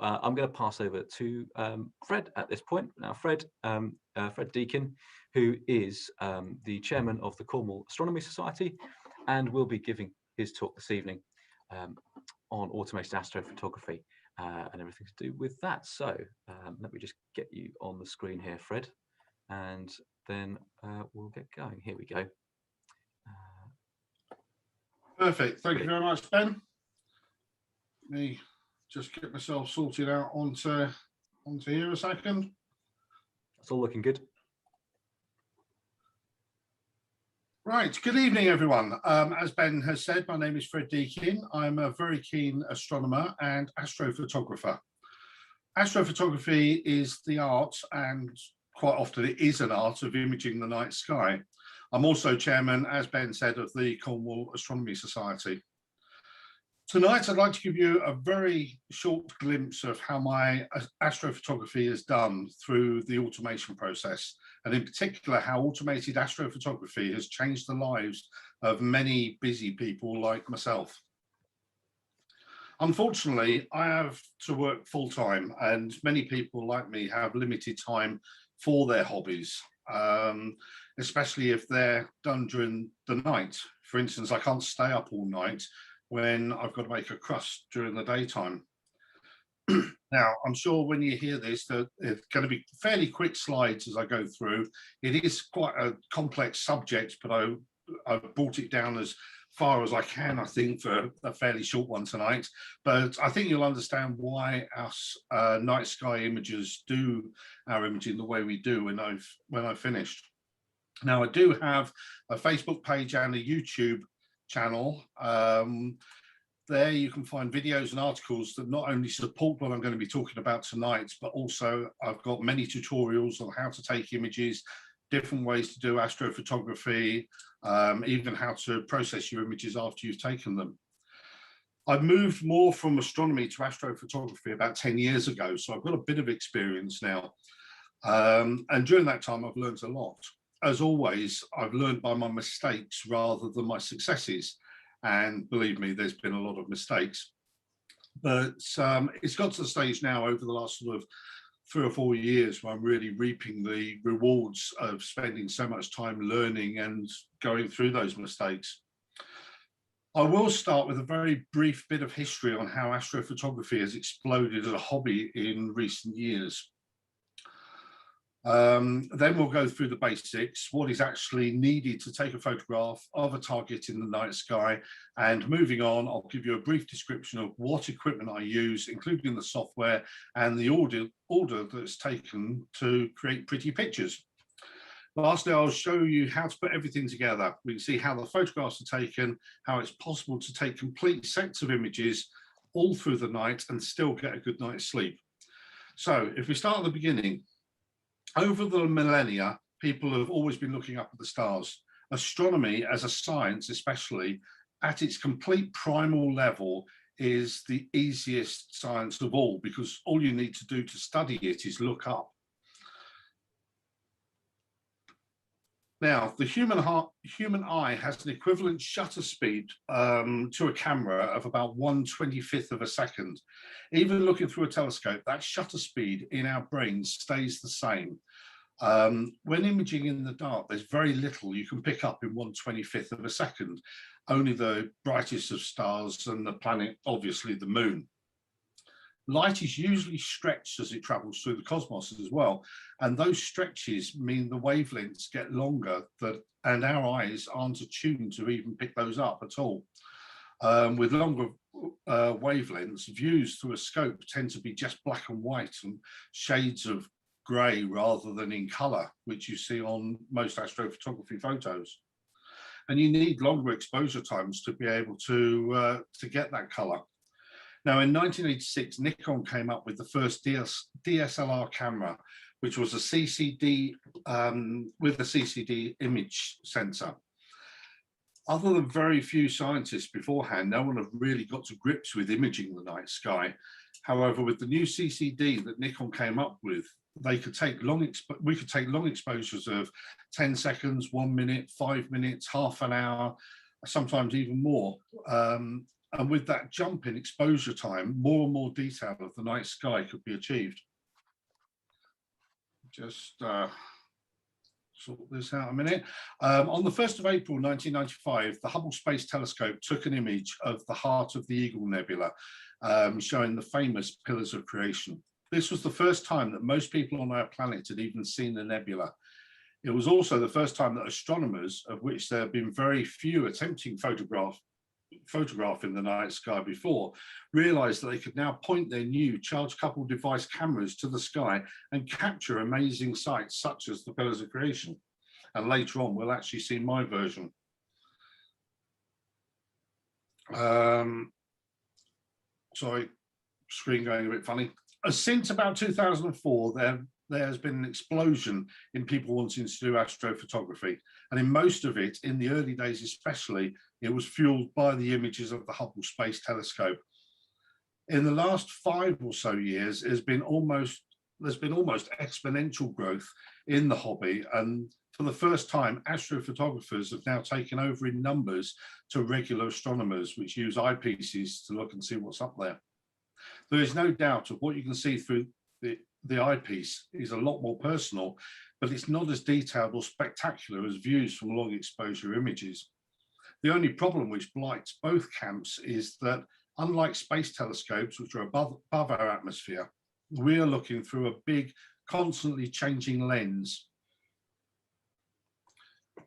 I'm going to pass over to Fred at this point. Now, Fred Deakin, who is the chairman of the Cornwall Astronomy Society, and will be giving his talk this evening on automated astrophotography and everything to do with that. So let me just get you on the screen here, Fred, and then we'll get going. Here we go. Perfect. Thank you very much, Ben. Let me just get myself sorted out onto here a second. That's all looking good. Right, good evening, everyone. As Ben has said, my name is Fred Deakin. I'm a very keen astronomer and astrophotographer. Astrophotography is the art, and quite often it is an art, of imaging the night sky. I'm also chairman, as Ben said, of the Cornwall Astronomy Society. Tonight, I'd like to give you a very short glimpse of how my astrophotography is done through the automation process, and in particular, how automated astrophotography has changed the lives of many busy people like myself. Unfortunately, I have to work full-time, and many people like me have limited time for their hobbies, especially if they're done during the night. For instance, I can't stay up all night when I've got to make a crust during the daytime. Now, I'm sure when you hear this, that it's going to be fairly quick slides as I go through. It is quite a complex subject, but I've brought it down as far as I can, I think, for a fairly short one tonight. But I think you'll understand why us night sky imagers do our imaging the way we do when I've finished. Now, I do have a Facebook page and a YouTube channel. There you can find videos and articles that not only support what I'm going to be talking about tonight, but also I've got many tutorials on how to take images, different ways to do astrophotography, even how to process your images after you've taken them. I've moved more from astronomy to astrophotography about 10 years ago, so I've got a bit of experience now. And during that time, I've learned a lot. As always, I've learned by my mistakes rather than my successes. And believe me, there's been a lot of mistakes. But it's got to the stage now over the last sort of 3 or 4 years where I'm really reaping the rewards of spending so much time learning and going through those mistakes. I will start with a very brief bit of history on how astrophotography has exploded as a hobby in recent years. Then we'll go through the basics, what is actually needed to take a photograph of a target in the night sky, and moving on, I'll give you a brief description of what equipment I use, including the software and the order that's taken to create pretty pictures. Lastly, I'll show you how to put everything together. We can see how the photographs are taken, how it's possible to take complete sets of images all through the night and still get a good night's sleep. So if we start at the beginning, over the millennia, people have always been looking up at the stars. Astronomy as a science, especially at its complete primal level, is the easiest science of all, because all you need to do to study it is look up. Now, the human eye has an equivalent shutter speed to a camera of about 1/25th of a second. Even looking through a telescope, that shutter speed in our brains stays the same. When imaging in the dark, there's very little you can pick up in 1/25th of a second, only the brightest of stars and the planet, obviously the moon. Light is usually stretched as it travels through the cosmos as well, and those stretches mean the wavelengths get longer, and our eyes aren't attuned to even pick those up at all. With longer wavelengths, views through a scope tend to be just black and white and shades of grey rather than in colour, which you see on most astrophotography photos. And you need longer exposure times to be able to get that colour. Now, in 1986, Nikon came up with the first DSLR camera, which was a CCD with a CCD image sensor. Other than very few scientists beforehand, no one had really got to grips with imaging the night sky. However, with the new CCD that Nikon came up with, we could take long exposures of 10 seconds, 1 minute, 5 minutes, half an hour, sometimes even more. And with that jump in exposure time, more and more detail of the night sky could be achieved. Just sort this out a minute. On the 1st of April 1995, the Hubble Space Telescope took an image of the heart of the Eagle Nebula, showing the famous pillars of creation. This was the first time that most people on our planet had even seen the nebula. It was also the first time that astronomers, of which there have been very few attempting photographing the night sky before, realized that they could now point their new charge-coupled device cameras to the sky and capture amazing sights such as the pillars of creation. And later on, we'll actually see my version. Sorry, screen going a bit funny. Since about 2004, there has been an explosion in people wanting to do astrophotography. And in most of it, in the early days especially, it was fueled by the images of the Hubble Space Telescope. In the last 5 or so years, there's been almost exponential growth in the hobby. And for the first time, astrophotographers have now taken over in numbers to regular astronomers, which use eyepieces to look and see what's up there. There is no doubt of what you can see through the eyepiece is a lot more personal, but it's not as detailed or spectacular as views from long exposure images. The only problem which blights both camps is that, unlike space telescopes, which are above our atmosphere, we are looking through a big, constantly changing lens.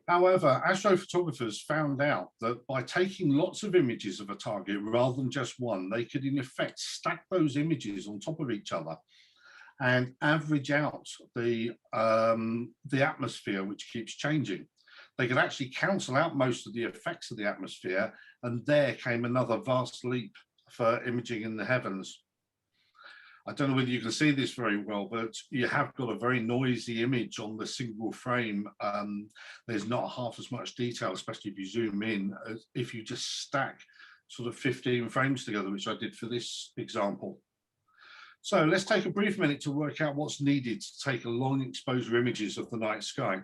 However, astrophotographers found out that by taking lots of images of a target rather than just one, they could in effect stack those images on top of each other and average out the atmosphere, which keeps changing. They could actually cancel out most of the effects of the atmosphere, and there came another vast leap for imaging in the heavens. I don't know whether you can see this very well, but you have got a very noisy image on the single frame. There's not half as much detail, especially if you zoom in, as if you just stack sort of 15 frames together, which I did for this example. So let's take a brief minute to work out what's needed to take a long exposure images of the night sky.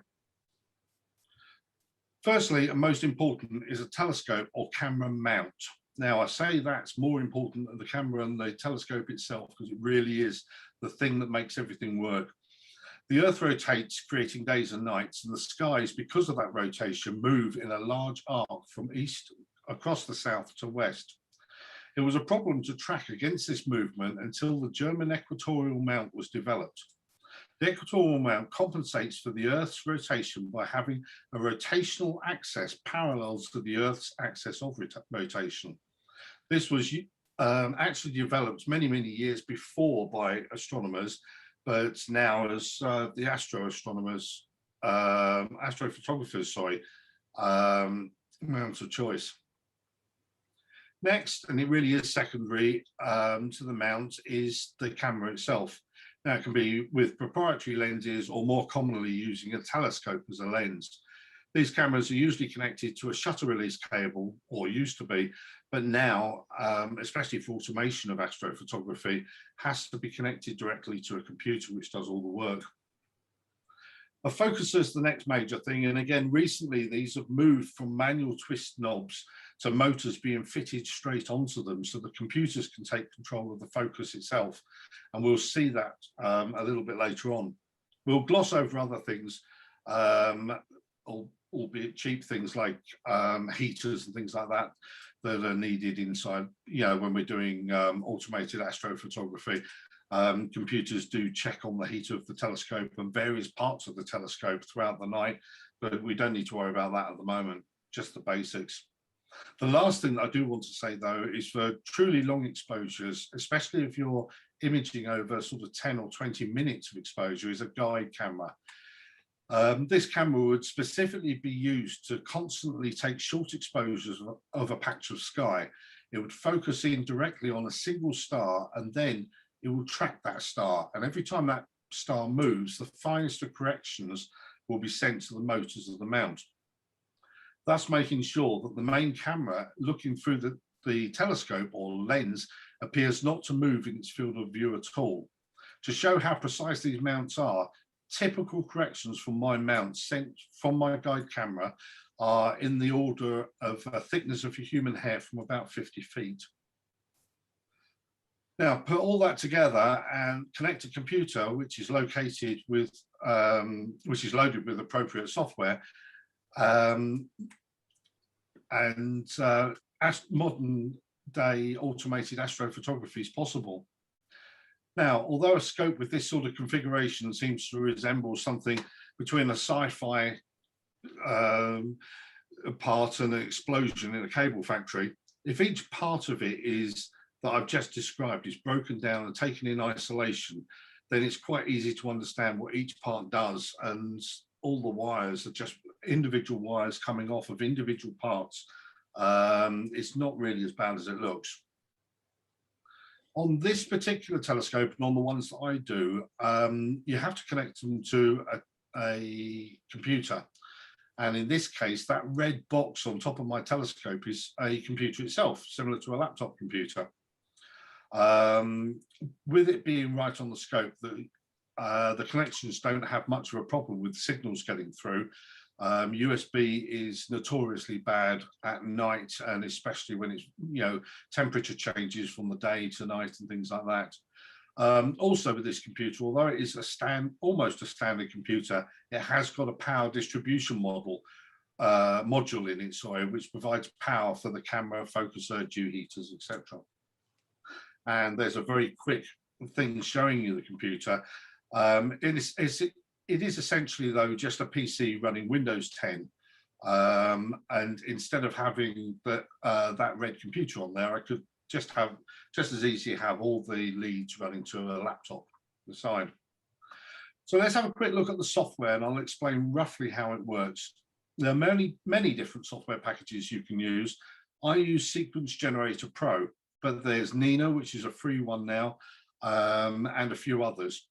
Firstly, and most important, is a telescope or camera mount. Now, I say that's more important than the camera and the telescope itself, because it really is the thing that makes everything work. The Earth rotates, creating days and nights, and the skies, because of that rotation, move in a large arc from east across the south to west. It was a problem to track against this movement until the German Equatorial mount was developed. The Equatorial mount compensates for the Earth's rotation by having a rotational axis parallel to the Earth's axis of rotation. This was actually developed many, many years before by astronomers, but now as the astrophotographers, mount of choice. Next, and it really is secondary to the mount, is the camera itself. Now, it can be with proprietary lenses or more commonly using a telescope as a lens. These cameras are usually connected to a shutter release cable, or used to be, but now, especially for automation of astrophotography, has to be connected directly to a computer, which does all the work. A focuser is the next major thing, and again, recently these have moved from manual twist knobs to motors being fitted straight onto them, so the computers can take control of the focus itself, and we'll see that a little bit later on. We'll gloss over other things, albeit cheap things like heaters and things like that that are needed inside, when we're doing automated astrophotography. Computers do check on the heat of the telescope and various parts of the telescope throughout the night, but we don't need to worry about that at the moment, just the basics. The last thing that I do want to say, though, is for truly long exposures, especially if you're imaging over sort of 10 or 20 minutes of exposure, is a guide camera. This camera would specifically be used to constantly take short exposures of a patch of sky. It would focus in directly on a single star, and then it will track that star. And every time that star moves, the finest of corrections will be sent to the motors of the mount, thus making sure that the main camera looking through the telescope or lens appears not to move in its field of view at all. To show how precise these mounts are, typical corrections from my mount sent from my guide camera are in the order of a thickness of a human hair from about 50 feet. Now, put all that together and connect a computer, which is located with, which is loaded with appropriate software, and as modern day automated astrophotography is possible. Now, although a scope with this sort of configuration seems to resemble something between a sci-fi part and an explosion in a cable factory, if each part of it is that I've just described is broken down and taken in isolation, then it's quite easy to understand what each part does, and all the wires are just individual wires coming off of individual parts. It's not really as bad as it looks. On this particular telescope and on the ones that I do, you have to connect them to a computer. And in this case, that red box on top of my telescope is a computer itself, similar to a laptop computer. With it being right on the scope, the connections don't have much of a problem with signals getting through. USB is notoriously bad at night, and especially when it's, you know, temperature changes from the day to night and things like that. Also with this computer, although it is almost a standard computer, it has got a power distribution module in it, sorry, which provides power for the camera, focuser, dew heaters, etc. And there's a very quick thing showing you the computer. It is essentially, though, just a PC running Windows 10. And instead of having that red computer on there, I could just as easily have all the leads running to a laptop beside. So let's have a quick look at the software, and I'll explain roughly how it works. There are many different software packages you can use. I use Sequence Generator Pro, but there's n.i.n.a, which is a free one now, and a few others.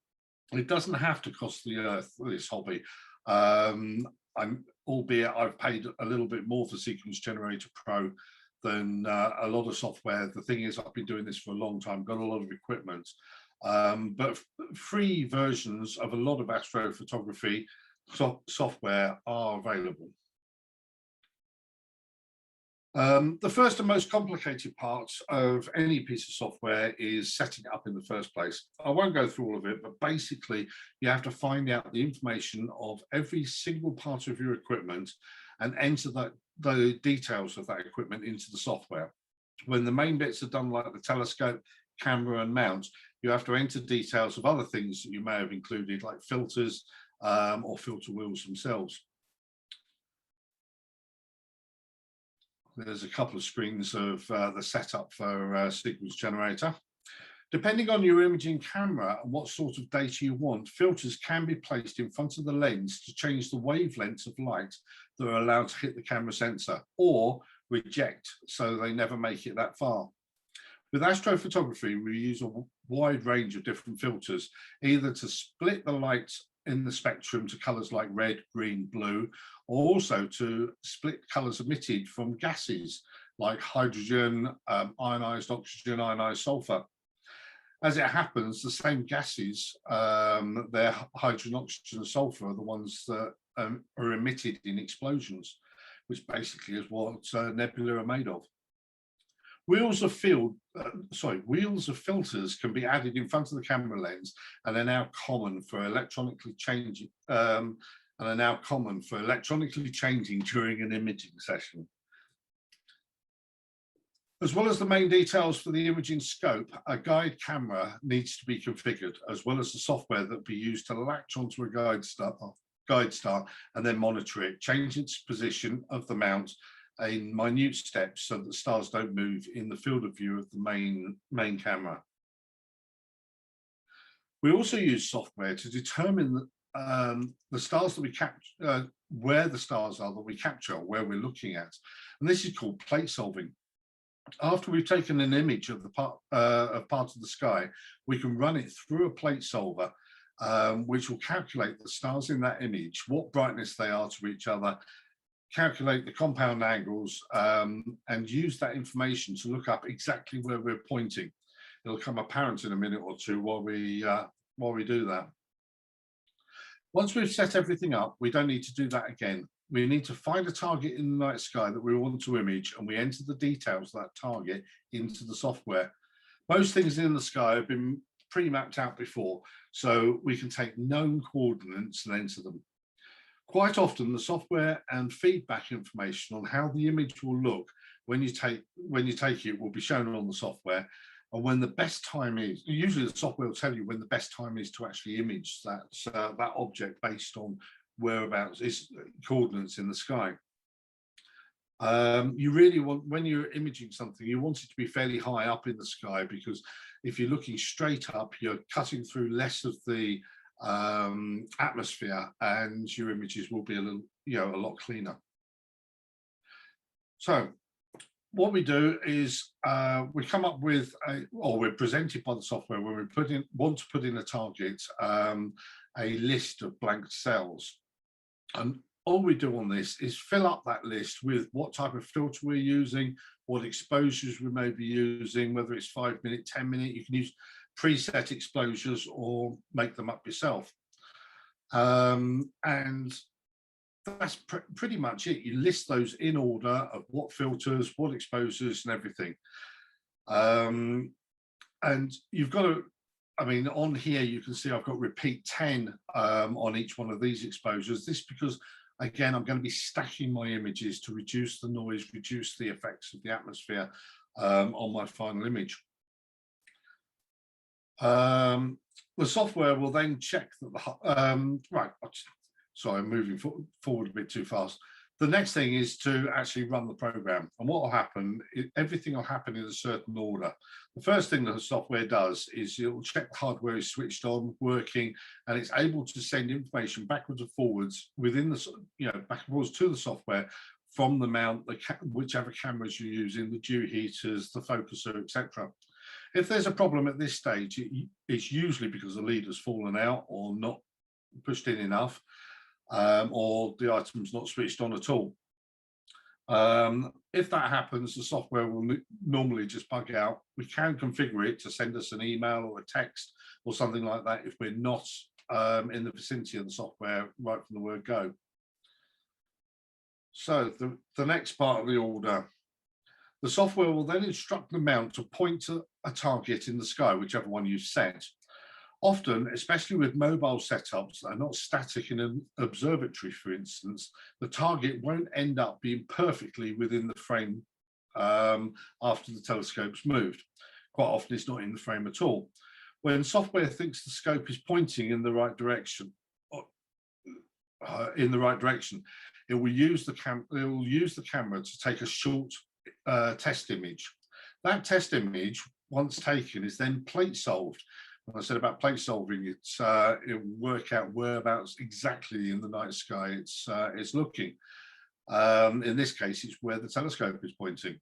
It doesn't have to cost the earth, this hobby. Albeit I've paid a little bit more for Sequence Generator Pro than a lot of software. The thing is, I've been doing this for a long time, got a lot of equipment, but free versions of a lot of astrophotography software are available. The first and most complicated part of any piece of software is setting it up in the first place. I won't go through all of it, but basically you have to find out the information of every single part of your equipment and enter the details of that equipment into the software. When the main bits are done, like the telescope, camera and mount, you have to enter details of other things that you may have included, like filters or filter wheels themselves. There's a couple of screens of the setup for Sequence Generator. Depending on your imaging camera and what sort of data you want, filters can be placed in front of the lens to change the wavelengths of light that are allowed to hit the camera sensor, or reject, so they never make it that far. With astrophotography, we use a wide range of different filters, either to split the light in the spectrum to colors like red, green, blue, or also to split colors emitted from gases like hydrogen, ionized oxygen, ionized sulfur. As it happens, the same gases, they're hydrogen, oxygen, and sulfur, are the ones that are emitted in explosions, which basically is what nebula are made of. Wheels of filters can be added in front of the camera lens, and are now common for electronically changing during an imaging session. As well as the main details for the imaging scope, a guide camera needs to be configured, as well as the software that will be used to latch onto a guide star and then monitor it, change its position of the mount in minute steps so that stars don't move in the field of view of the main camera. We also use software to determine the stars that we capture, where the stars are that we capture, where we're looking at, and this is called plate solving. After we've taken an image of the part of the sky, we can run it through a plate solver, which will calculate the stars in that image, what brightness they are to each other, calculate the compound angles, and use that information to look up exactly where we're pointing. It'll become apparent in a minute or two while we do that. Once we've set everything up, we don't need to do that again. We need to find a target in the night sky that we want to image, and we enter the details of that target into the software. Most things in the sky have been pre-mapped out before, so we can take known coordinates and enter them. Quite often, the software and feedback information on how the image will look when you take it will be shown on the software, and when the best time is. Usually, the software will tell you when the best time is to actually image that object based on whereabouts is coordinates in the sky. You really want, when you're imaging something, you want it to be fairly high up in the sky, because if you're looking straight up, you're cutting through less of the atmosphere, and your images will be a lot cleaner. So what we do is we come up with we're presented by the software when we want to put in a target, a list of blank cells, and all we do on this is fill up that list with what type of filter we're using, what exposures we may be using, whether it's 5 minute, 10 minute. You can use preset exposures or make them up yourself. And that's pretty much it. You list those in order of what filters, what exposures, and everything. And you've got to, on here you can see I've got repeat 10 on each one of these exposures. This because, again, I'm going to be stacking my images to reduce the noise, reduce the effects of the atmosphere on my final image. The software will then check that sorry, I'm moving forward a bit too fast. The next thing is to actually run the program. And what will happen, everything will happen in a certain order. The first thing that the software does is it will check the hardware is switched on, working, and it's able to send information backwards and forwards within the, back and forwards to the software from the mount, whichever cameras you're using, the dew heaters, the focuser, etc. If there's a problem at this stage, it's usually because the leader's fallen out or not pushed in enough, or the item's not switched on at all. If that happens, the software will normally just bug out. We can configure it to send us an email or a text or something like that if we're not in the vicinity of the software right from the word go. So the next part of the order. The software will then instruct the mount to point to a target in the sky, whichever one you've set. Often, especially with mobile setups that are not static in an observatory, for instance, the target won't end up being perfectly within the frame after the telescope's moved. Quite often it's not in the frame at all. When software thinks the scope is pointing in the right direction, it will use the camera to take a short test image. That test image, once taken, is then plate solved. When I said about plate solving, it will work out whereabouts exactly in the night sky it's looking. In this case, it's where the telescope is pointing.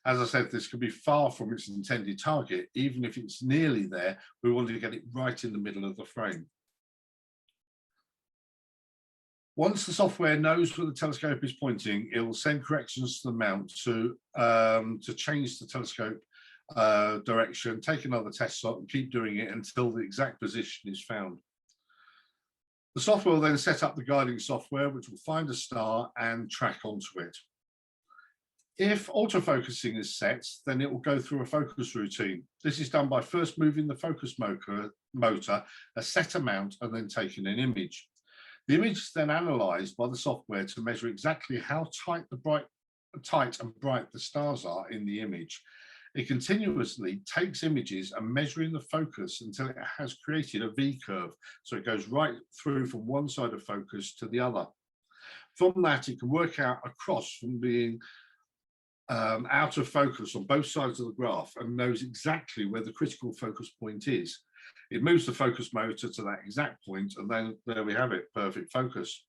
As I said, this could be far from its intended target. Even if it's nearly there, we want to get it right in the middle of the frame. Once the software knows where the telescope is pointing, it will send corrections to the mount to change the telescope direction, take another test shot, and keep doing it until the exact position is found. The software will then set up the guiding software, which will find a star and track onto it. If autofocusing is set, then it will go through a focus routine. This is done by first moving the focus motor, a set amount, and then taking an image. The image is then analysed by the software to measure exactly how tight and bright the stars are in the image. It continuously takes images and measuring the focus until it has created a V-curve, so it goes right through from one side of focus to the other. From that, it can work out across from being out of focus on both sides of the graph and knows exactly where the critical focus point is. It moves the focus motor to that exact point, and then there we have it, perfect focus.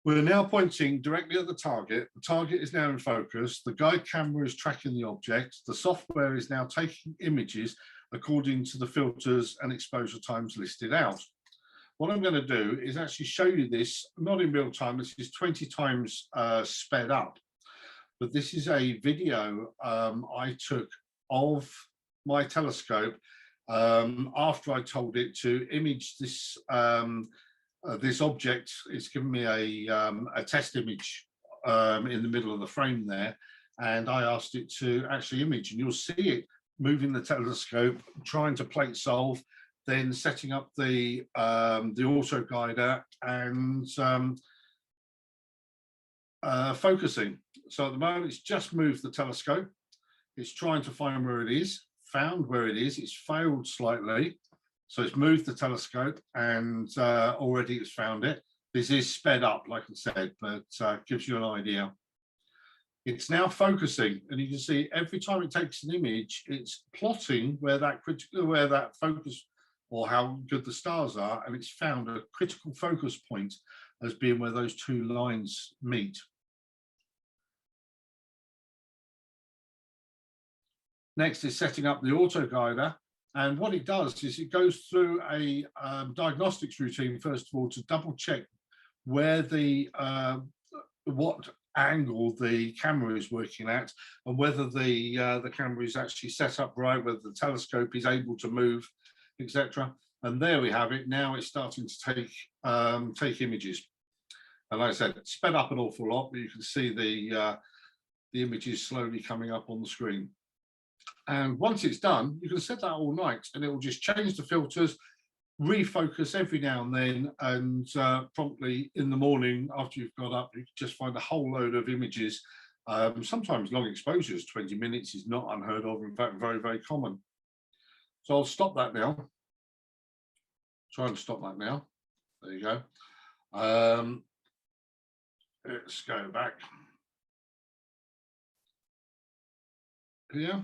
We're now pointing directly at the target. The target is now in focus. The guide camera is tracking the object. The software is now taking images according to the filters and exposure times listed out. What I'm going to do is actually show you this, not in real time. This is 20 times sped up. But this is a video I took of my telescope after I told it to image this this object. It's given me a test image in the middle of the frame there, and I asked it to actually image, and you'll see it moving the telescope, trying to plate solve, then setting up the autoguider and focusing. So at the moment, it's just moved the telescope. It's trying to find where it is, found where it is. It's failed slightly. So it's moved the telescope and already it's found it. This is sped up, like I said, but gives you an idea. It's now focusing, and you can see every time it takes an image, it's plotting where that focus or how good the stars are, and it's found a critical focus point as being where those two lines meet. Next is setting up the autoguider, and what it does is it goes through a diagnostics routine first of all to double check where what angle the camera is working at, and whether the camera is actually set up right, whether the telescope is able to move, etc. And there we have it. Now it's starting to take images. And like I said, it's sped up an awful lot, but you can see the images slowly coming up on the screen. And once it's done, you can set that all night, and it will just change the filters, refocus every now and then, and promptly in the morning after you've got up, you can just find a whole load of images. Sometimes long exposures, 20 minutes is not unheard of, in fact, very, very common. So I'll stop that now. Try and stop that now. There you go. Let's go back. Here.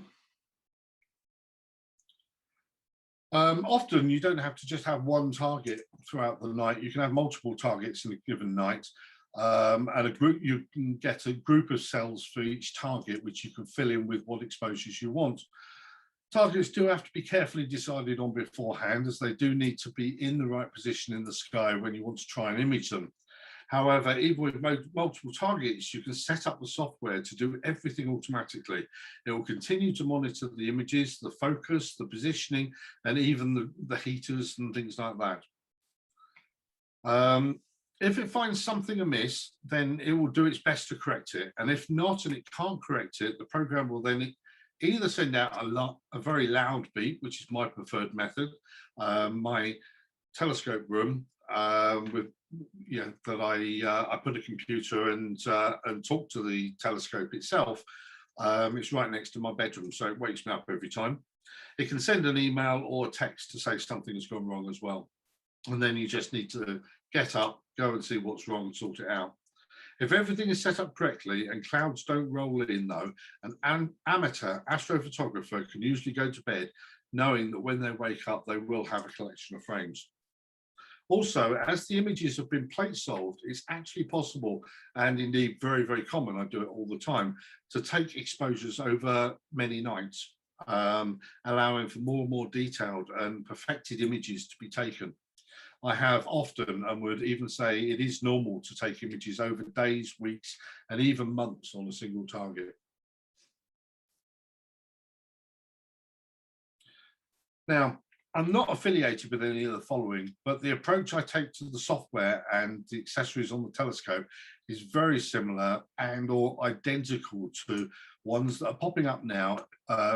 Often you don't have to just have one target throughout the night. You can have multiple targets in a given night, and you can get a group of cells for each target, which you can fill in with what exposures you want. Targets do have to be carefully decided on beforehand, as they do need to be in the right position in the sky when you want to try and image them. However, even with multiple targets, you can set up the software to do everything automatically. It will continue to monitor the images, the focus, the positioning, and even the heaters and things like that. If it finds something amiss, then it will do its best to correct it. And if not, and it can't correct it, the program will then either send out a very loud beep, which is my preferred method. My telescope room with that I put a computer and talk to the telescope itself. It's right next to my bedroom, so it wakes me up every time. It can send an email or a text to say something has gone wrong as well, and then you just need to get up, go and see what's wrong and sort it out. If everything is set up correctly and clouds don't roll in, though, an amateur astrophotographer can usually go to bed knowing that when they wake up, they will have a collection of frames. Also, as the images have been plate solved, it's actually possible, and indeed very, very common, I do it all the time, to take exposures over many nights, allowing for more and more detailed and perfected images to be taken. I have often, and would even say it is normal, to take images over days, weeks, and even months on a single target. Now, I'm not affiliated with any of the following, but the approach I take to the software and the accessories on the telescope is very similar and or identical to ones that are popping up now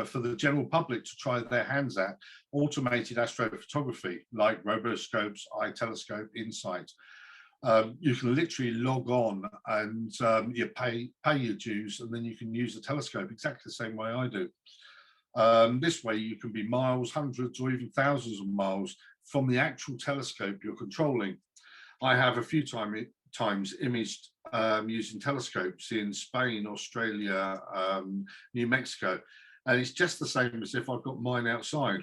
for the general public to try their hands at, automated astrophotography like roboscopes, iTelescope, Insight. You can literally log on and you pay your dues, and then you can use the telescope exactly the same way I do. This way you can be miles, hundreds or even thousands of miles from the actual telescope you're controlling. I have a few times imaged using telescopes in Spain, Australia, New Mexico, and it's just the same as if I've got mine outside,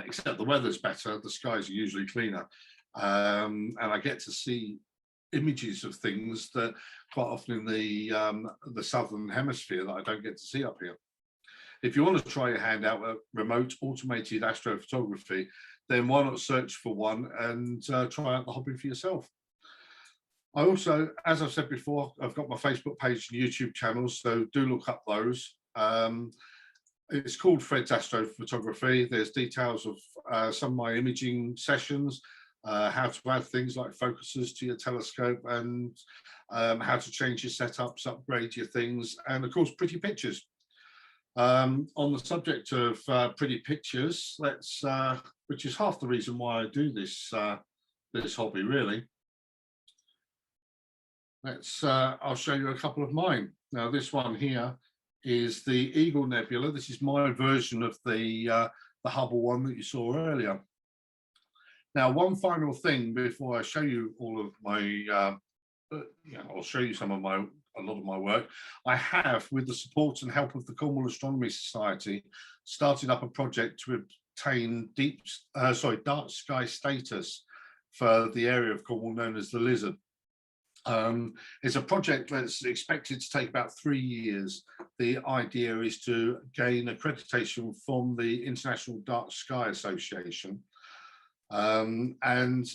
except the weather's better, the skies are usually cleaner, and I get to see images of things that quite often in the southern hemisphere that I don't get to see up here. If you want to try your hand out at remote automated astrophotography, then why not search for one and try out the hobby for yourself. I also, as I've said before, I've got my Facebook page and YouTube channels, so do look up those. It's called Fred's Astrophotography. There's details of some of my imaging sessions, how to add things like focuses to your telescope, and how to change your setups, upgrade your things, and of course, pretty pictures. On the subject of pretty pictures, which is half the reason why I do this this hobby, really. I'll show you a couple of mine. Now, this one here is the Eagle Nebula. This is my version of the Hubble one that you saw earlier. Now, one final thing before I show you all of my, I'll show you a lot of my work. I have, with the support and help of the Cornwall Astronomy Society, started up a project to obtain dark sky status for the area of Cornwall known as the Lizard. It's a project that's expected to take about 3 years. The idea is to gain accreditation from the International Dark Sky Association. And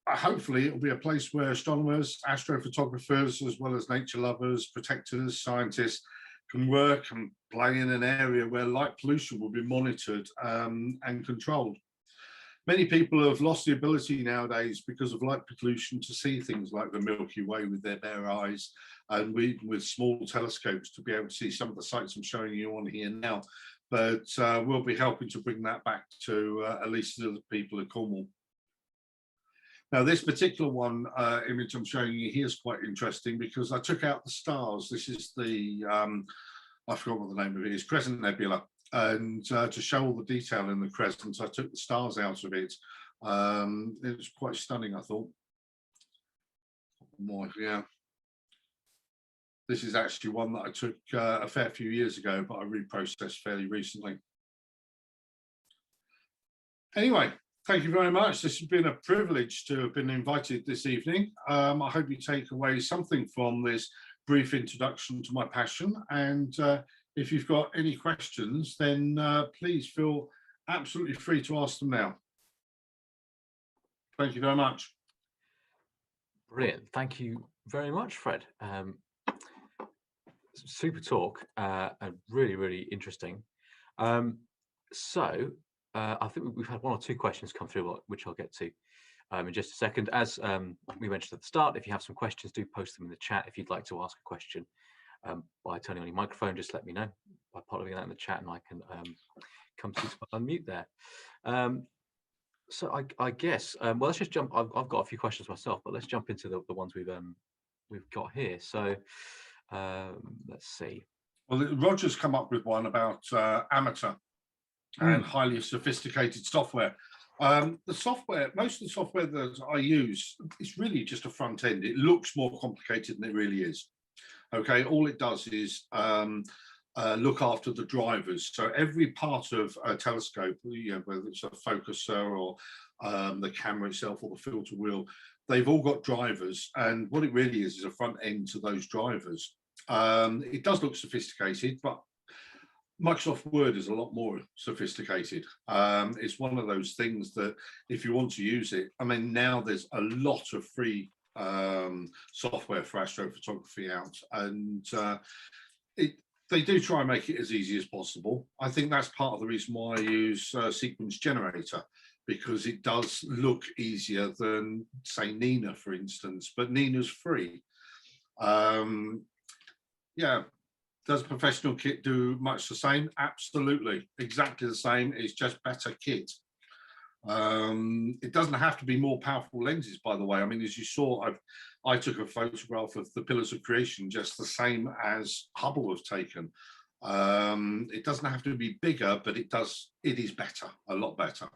hopefully it'll be a place where astronomers, astrophotographers, as well as nature lovers, protectors, scientists can work and play in an area where light pollution will be monitored and controlled. Many people have lost the ability nowadays because of light pollution to see things like the Milky Way with their bare eyes, and with small telescopes to be able to see some of the sights I'm showing you on here now. But we'll be helping to bring that back to at least the people of Cornwall. Now, this particular image I'm showing you here is quite interesting because I took out the stars. This is the, I forgot what the name of it is, Crescent Nebula. And to show all the detail in the crescent, I took the stars out of it. It was quite stunning, I thought. Yeah. This is actually one that I took a fair few years ago, but I reprocessed fairly recently. Anyway, thank you very much. This has been a privilege to have been invited this evening. I hope you take away something from this brief introduction to my passion. And if you've got any questions, then please feel absolutely free to ask them now. Thank you very much. Brilliant. Thank you very much, Fred. Super talk and really, really interesting. So I think we've had 1 or 2 questions come through, which I'll get to in just a second. As we mentioned at the start, if you have some questions, do post them in the chat. If you'd like to ask a question by turning on your microphone, just let me know by popping that in the chat, and I can come to unmute there. So I guess well, let's just jump. I've got a few questions myself, but let's jump into the ones we've got here. So let's see. Well, Roger's come up with one about amateur and highly sophisticated software. The software, most of the software that I use, is really just a front end. It looks more complicated than it really is. Okay, all it does is look after the drivers. So every part of a telescope, whether it's a focuser or the camera itself or the filter wheel, they've all got drivers. And what it really is a front end to those drivers. It does look sophisticated, but Microsoft Word is a lot more sophisticated. It's one of those things that if you want to use it, I mean, now there's a lot of free software for astrophotography out, and they do try and make it as easy as possible. I think that's part of the reason why I use Sequence Generator, because it does look easier than, say, n.i.n.a, for instance, but n.i.n.a's free. Yeah. Does professional kit do much the same? Absolutely, exactly the same. It's just better kit. It doesn't have to be more powerful lenses, by the way. I mean, as you saw, I took a photograph of the Pillars of Creation just the same as Hubble has taken. It doesn't have to be bigger, but it is better, a lot better.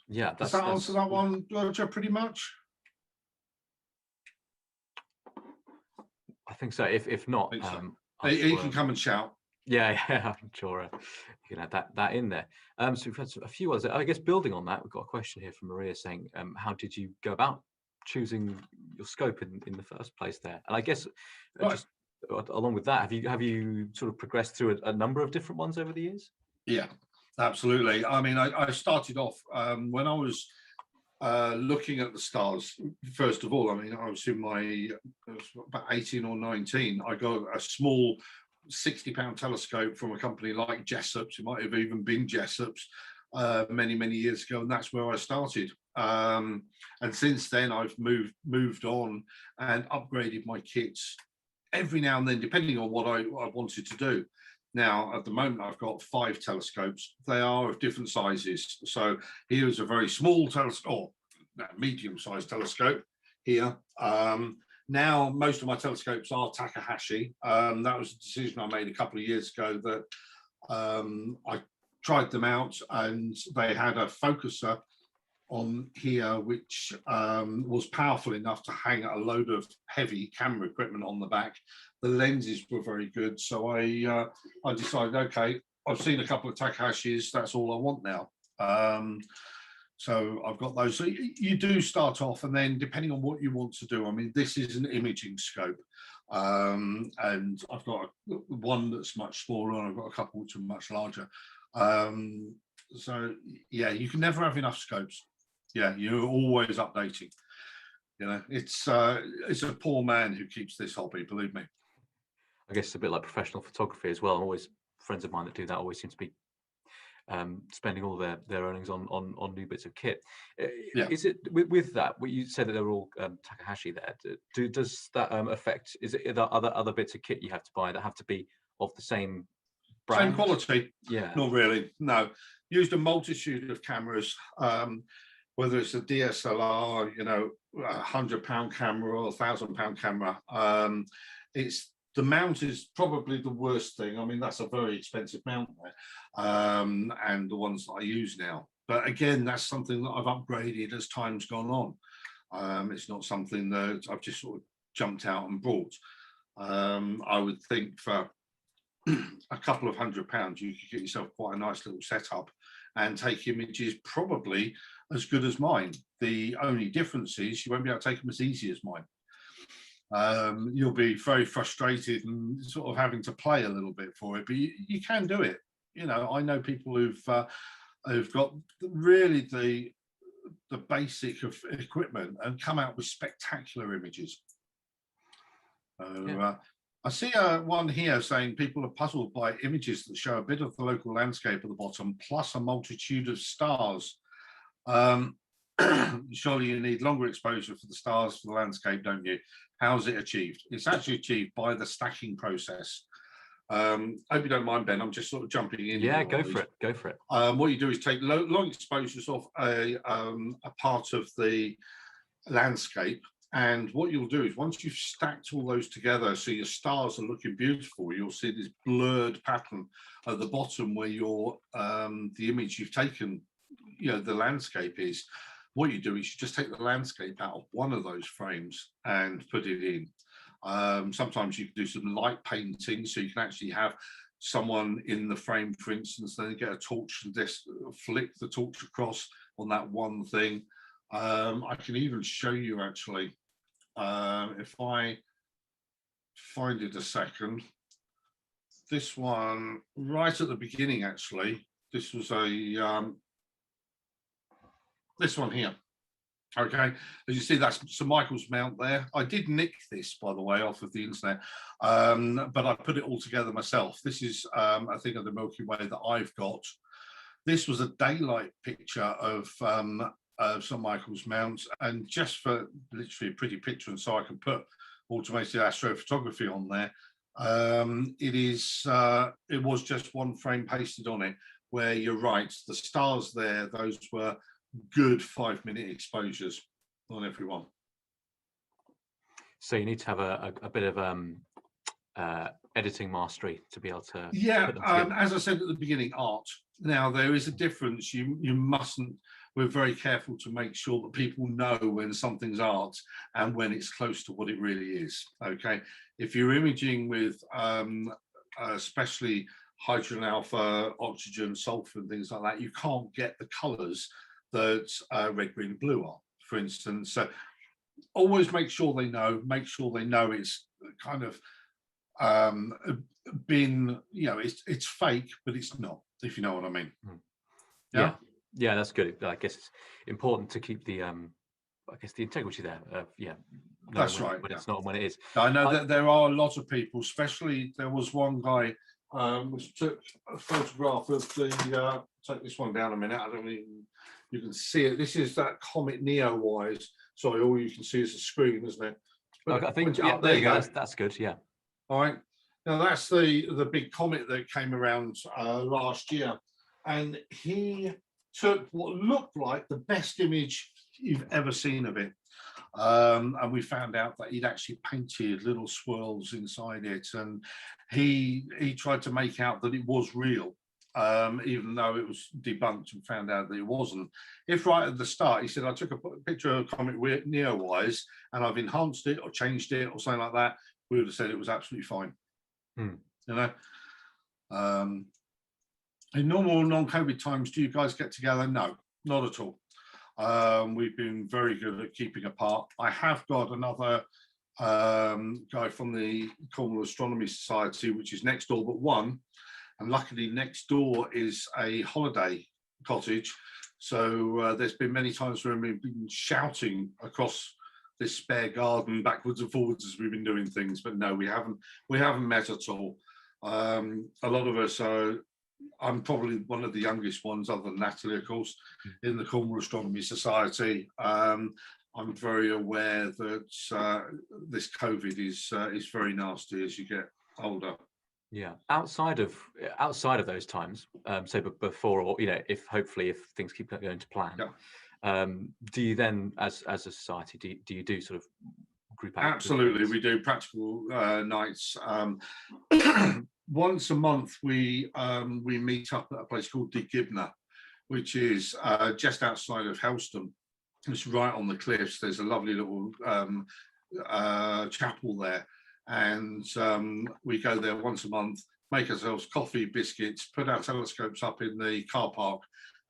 Yeah, does that answer that one, Roger, pretty much? I think so. If not, he can come and shout. Yeah, I'm sure you can add that in there. So we've had a few others. I guess building on that, we've got a question here from Maria saying, how did you go about choosing your scope in the first place there? And I guess just along with that, have you sort of progressed through a number of different ones over the years? Yeah, absolutely. I mean, I started off when I was looking at the stars. First of all, I mean, I was about 18 or 19. I got a small £60 telescope from a company like Jessop's. It might have even been Jessop's many, many years ago, and that's where I started. And since then, I've moved on and upgraded my kits every now and then, depending on what I wanted to do. Now, at the moment, I've got 5 telescopes. They are of different sizes. So here's a very small telescope, or medium-sized telescope here. Now, most of my telescopes are Takahashi. That was a decision I made a couple of years ago that I tried them out, and they had a focuser on here which was powerful enough to hang a load of heavy camera equipment on the back. The lenses were very good, so I decided, okay, I've seen a couple of Takahashis, that's all I want now. So I've got those. So you do start off, and then depending on what you want to do, I mean, this is an imaging scope, and I've got one that's much smaller, and I've got a couple which are much larger. So yeah, you can never have enough scopes. Yeah, you're always updating. You know, it's a poor man who keeps this hobby, believe me. I guess it's a bit like professional photography as well. Always friends of mine that do that always seem to be spending all their earnings on new bits of kit. Yeah. Is it with that? You said that they're all Takahashi there. Does that affect? Is it other bits of kit you have to buy that have to be of the same brand? Same quality? Yeah. Not really. No. Used a multitude of cameras. Whether it's a DSLR, you know, £100 camera or £1,000 camera, it's the mount is probably the worst thing. I mean, that's a very expensive mount there, and the ones that I use now. But again, that's something that I've upgraded as time's gone on. It's not something that I've just sort of jumped out and bought. I would think for a couple of £100, you could get yourself quite a nice little setup and take images probably as good as mine. The only difference is you won't be able to take them as easy as mine. You'll be very frustrated and sort of having to play a little bit for it, but you can do it. You know, I know people who've got really the basic of equipment and come out with spectacular images. Yeah. I see one here saying people are puzzled by images that show a bit of the local landscape at the bottom, plus a multitude of stars. Surely you need longer exposure for the stars for the landscape, don't you? How's it achieved? It's actually achieved by the stacking process. Hope you don't mind, Ben. I'm just sort of jumping in. Yeah, go for it. Go for it. What you do is take long exposures of a part of the landscape. And what you'll do is once you've stacked all those together, so your stars are looking beautiful, you'll see this blurred pattern at the bottom where your the image you've taken, you know, the landscape is. What you do is you just take the landscape out of one of those frames and put it in. Sometimes you can do some light painting, so you can actually have someone in the frame, for instance, then get a torch and just flick the torch across on that one thing. I can even show you actually. If I find it a second, this one right at the beginning, actually, this was this one here. Okay, as you see, that's St Michael's mount there. I did nick this, by the way, off of the internet, but I put it all together myself. This is a thing of the Milky Way that I've got. This was a daylight picture of St Michael's Mount, and just for literally a pretty picture, and so I can put automated astrophotography on there. It was just one frame pasted on it, where you're right, the stars there, those were good 5-minute exposures on everyone. So you need to have a bit of editing mastery to be able to. Yeah, as I said at the beginning, art. Now there is a difference. You mustn't. We're very careful to make sure that people know when something's art and when it's close to what it really is. Okay, if you're imaging with especially hydrogen alpha, oxygen, sulfur, and things like that, you can't get the colours that red, green, blue are, for instance. So always make sure they know. Make sure they know it's kind of been, you know, it's fake, but it's not, if you know what I mean. Yeah, that's good. I guess it's important to keep the I guess the integrity there of knowing That's right. when Yeah. it's not and when it is. I know that there are a lot of people, especially there was one guy which took a photograph of the. Take this one down a minute. I don't mean you can see it. This is that comet Neowise. Sorry, all you can see is the screen, isn't it? Okay, I think yeah, there you go. That's good. Yeah. All right. Now that's the big comet that came around last year, and he took what looked like the best image you've ever seen of it. And we found out that he'd actually painted little swirls inside it, and he tried to make out that it was real, even though it was debunked and found out that it wasn't. If right at the start he said, I took a picture of a comet Neowise and I've enhanced it or changed it or something like that, we would have said it was absolutely fine. You know, in normal non-COVID times, do you guys get together? No, not at all. We've been very good at keeping apart. I have got another guy from the Cornwall Astronomy Society, which is next door but one, and luckily next door is a holiday cottage. So there's been many times where we've been shouting across this spare garden backwards and forwards as we've been doing things, but no, we haven't met at all. A lot of us are. I'm probably one of the youngest ones, other than Natalie, of course, in the Cornwall Astronomy Society. I'm very aware that this COVID is very nasty as you get older. Yeah, outside of those times, so before, or if hopefully if things keep going to plan, do you then, as a society, do you do sort of group out? Absolutely, we do practical nights. Once a month, we meet up at a place called Deakin, which is just outside of Helston. It's right on the cliffs. There's a lovely little chapel there, and we go there once a month, make ourselves coffee, biscuits, put our telescopes up in the car park,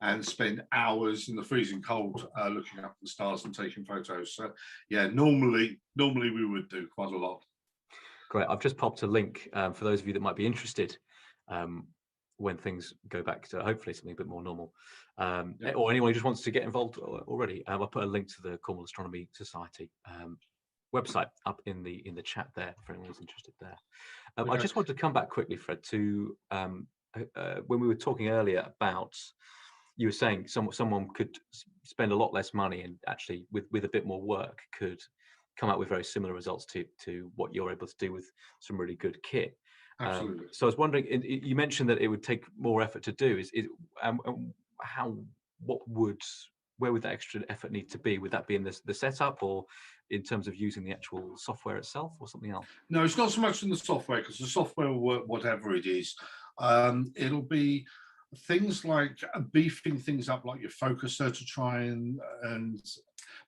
and spend hours in the freezing cold looking up at the stars and taking photos. So yeah, normally we would do quite a lot. Great. I've just popped a link for those of you that might be interested when things go back to hopefully something a bit more normal, or anyone who just wants to get involved already. I'll put a link to the Cornwall Astronomy Society website up in the chat there for anyone who's interested there. I just want to come back quickly, Fred, to when we were talking earlier about, you were saying someone could spend a lot less money and actually with a bit more work could come out with very similar results to what you're able to do with some really good kit. Absolutely. So I was wondering, you mentioned that it would take more effort to do. Where would that extra effort need to be? Would that be in the setup, or in terms of using the actual software itself, or something else? No, it's not so much in the software, because the software will work whatever it is. It'll be things like beefing things up, like your focuser, to try and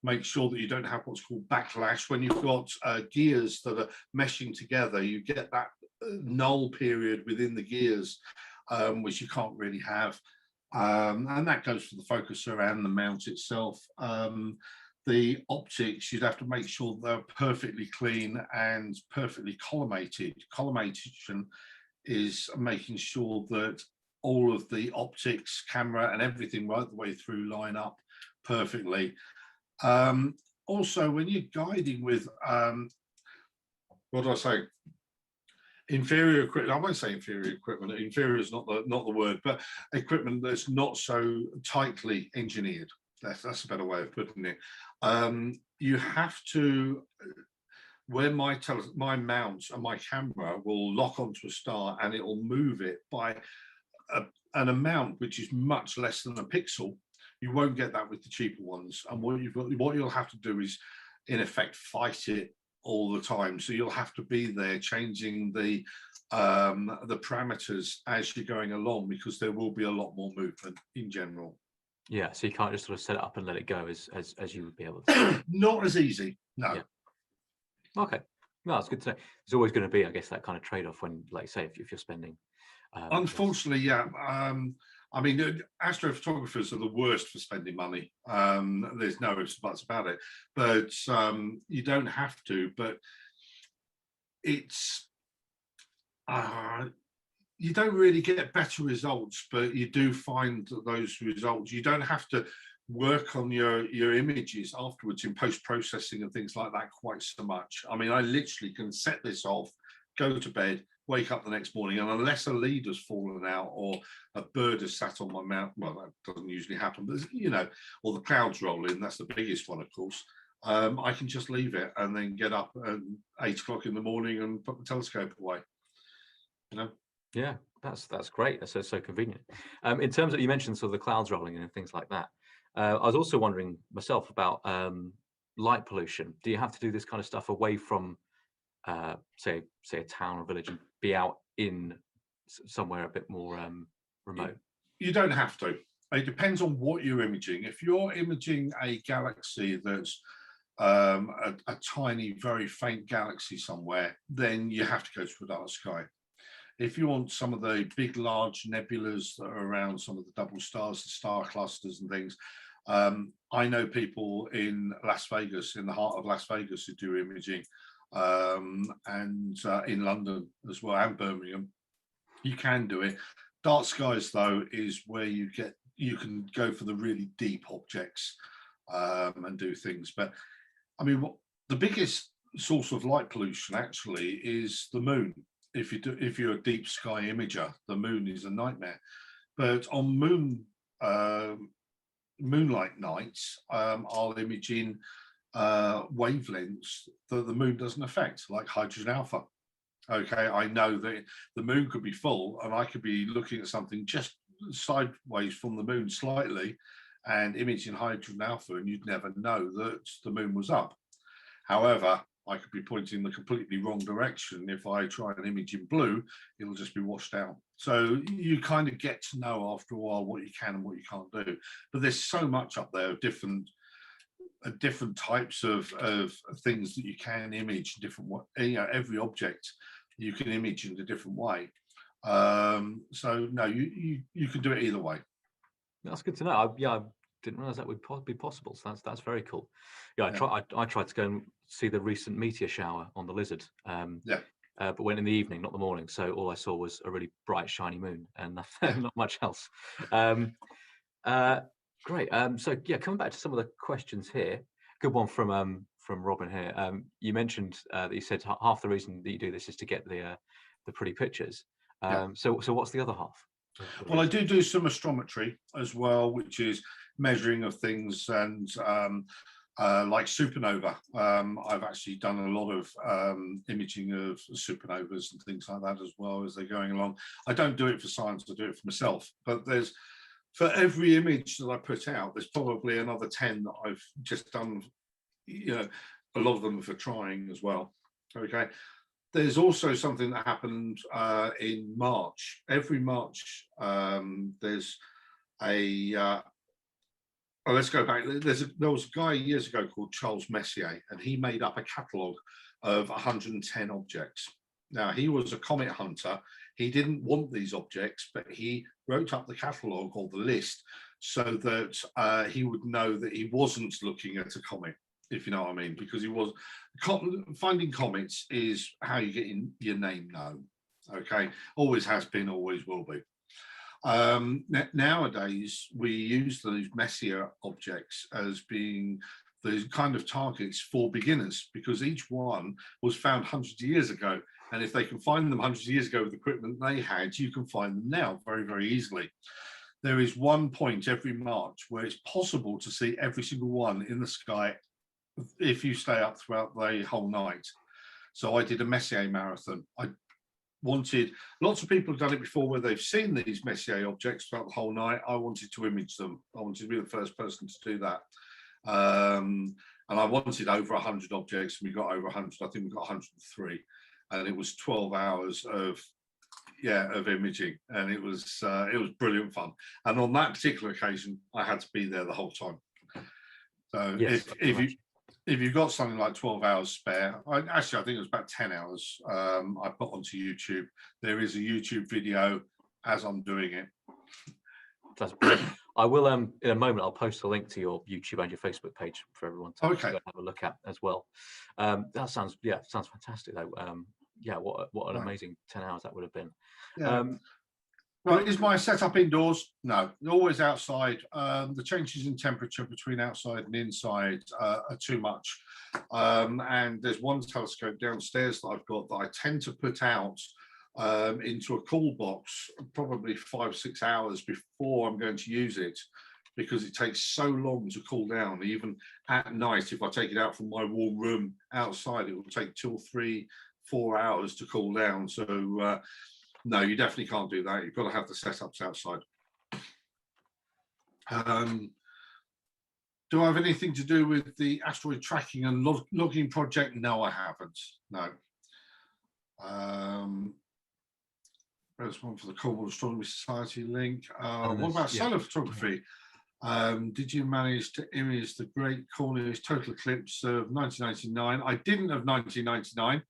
make sure that you don't have what's called backlash. When you've got gears that are meshing together, you get that null period within the gears, which you can't really have. And that goes for the focuser and the mount itself. The optics, you'd have to make sure they're perfectly clean and perfectly collimated. Collimation is making sure that all of the optics, camera, and everything right the way through line up perfectly. Also, when you're guiding with, what do I say? Inferior equipment. I won't say inferior equipment. Inferior is not the word, but equipment that's not so tightly engineered. That's a better way of putting it. You have to, where my mount and my camera will lock onto a star and it will move it by an amount which is much less than a pixel. You won't get that with the cheaper ones. And what you'll have to do is, in effect, fight it all the time. So you'll have to be there changing the parameters as you're going along, because there will be a lot more movement in general. Yeah, so you can't just sort of set it up and let it go as you would be able to. Not as easy, no. Yeah. Okay, no, it's good to know. There's always going to be, I guess, that kind of trade-off when, like, say, if you're spending. Unfortunately, yeah. I mean, astrophotographers are the worst for spending money. There's no ifs or buts about it. But you don't have to. But it's you don't really get better results, but you do find that those results. You don't have to work on your images afterwards in post-processing and things like that quite so much. I mean, I literally can set this off, go to bed, wake up the next morning, and unless a lead has fallen out or a bird has sat on my mount, well, that doesn't usually happen, but you know, or the clouds roll in, that's the biggest one, of course. I can just leave it and then get up at 8 o'clock in the morning and put the telescope away. You know? Yeah, that's great. That's so convenient. In terms of, you mentioned sort of the clouds rolling in and things like that. I was also wondering myself about light pollution. Do you have to do this kind of stuff away from, say a town or village, and be out in somewhere a bit more remote? You don't have to. It depends on what you're imaging. If you're imaging a galaxy that's a tiny, very faint galaxy somewhere, then you have to go to a dark sky. If you want some of the big, large nebulas that are around some of the double stars, the star clusters and things, I know people in Las Vegas, in the heart of Las Vegas, who do imaging, and in London as well, and Birmingham. You can do it. Dark skies, though, is where you can go for the really deep objects and do things. But I mean, the biggest source of light pollution actually is the moon. If you're a deep sky imager, the moon is a nightmare. But on moonlight nights, I'll image in wavelengths that the moon doesn't affect, like hydrogen alpha. Okay, I know that the moon could be full and I could be looking at something just sideways from the moon slightly and imaging hydrogen alpha, and you'd never know that the moon was up. However, I could be pointing the completely wrong direction. If I try an image in blue, it'll just be washed out. So you kind of get to know after a while what you can and what you can't do. But there's so much up there of different types of things that you can image, different, you know, every object you can image in a different way. So no, you can do it either way. That's good to know. I didn't realize that would be possible. So that's very cool. Yeah, I tried to go and see the recent meteor shower on the Lizard. But went in the evening, not the morning. So all I saw was a really bright, shiny moon, and not much else. Great. So yeah, coming back to some of the questions here. Good one from Robin here. You mentioned that you said half the reason that you do this is to get the pretty pictures. So what's the other half? Well, I do some astrometry as well, which is measuring of things, and like supernova. I've actually done a lot of imaging of supernovas and things like that as well as they're going along. I don't do it for science, I do it for myself, but for every image that I put out, there's probably another 10 that I've just done, you know, a lot of them for trying as well. Okay. There's also something that happened in March. Every March, there's a, let's go back. There was a guy years ago called Charles Messier, and he made up a catalogue of 110 objects. Now, he was a comet hunter. He didn't want these objects, but he wrote up the catalogue or the list so that he would know that he wasn't looking at a comet, if you know what I mean, because finding comets is how you get your name known. Okay, always has been, always will be. Nowadays, we use those Messier objects as being the kind of targets for beginners, because each one was found hundreds of years ago. And if they can find them hundreds of years ago with the equipment they had, you can find them now very, very easily. There is one point every March where it's possible to see every single one in the sky if you stay up throughout the whole night. So I did a Messier Marathon. Lots of people have done it before where they've seen these Messier objects throughout the whole night. I wanted to image them. I wanted to be the first person to do that. And I wanted over 100 objects, and we got over 100. I think we got 103. And it was 12 hours of imaging, and it was brilliant fun. And on that particular occasion, I had to be there the whole time. So yes, if you've got something like 12 hours spare, I think it was about 10 hours, I put onto YouTube. There is a YouTube video as I'm doing it. That's brilliant. I will, in a moment, I'll post a link to your YouTube and your Facebook page for everyone to have a look at as well. That sounds fantastic though. What an amazing 10 hours that would have been. Yeah. Well, is my setup indoors? No, always outside. The changes in temperature between outside and inside are too much. And there's one telescope downstairs that I've got that I tend to put out into a cool box probably 5-6 hours before I'm going to use it, because it takes so long to cool down. Even at night, if I take it out from my warm room outside, it will take 2 or 3, 4 hours to cool down. So no, you definitely can't do that. You've got to have the setups outside. Do I have anything to do with the asteroid tracking and logging project? No, I haven't. No. There's one for the Cornwall Astronomy Society link. What about solar photography? Did you manage to image the Great Cornish total eclipse of 1999? I didn't of 1999,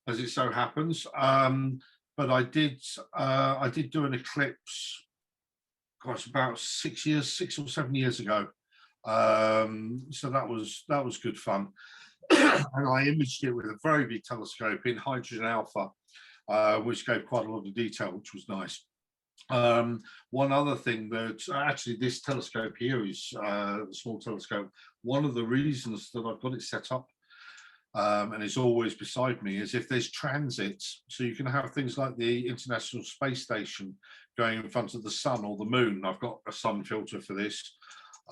as it so happens. But I did do an eclipse, gosh, about 6 or 7 years ago. So that was good fun. And I imaged it with a very big telescope in hydrogen alpha, which gave quite a lot of detail, which was nice. One other thing that actually this telescope here is a small telescope. One of the reasons that I've got it set up and it's always beside me is if there's transits, so you can have things like the International Space Station going in front of the sun or the moon. I've got a sun filter for this,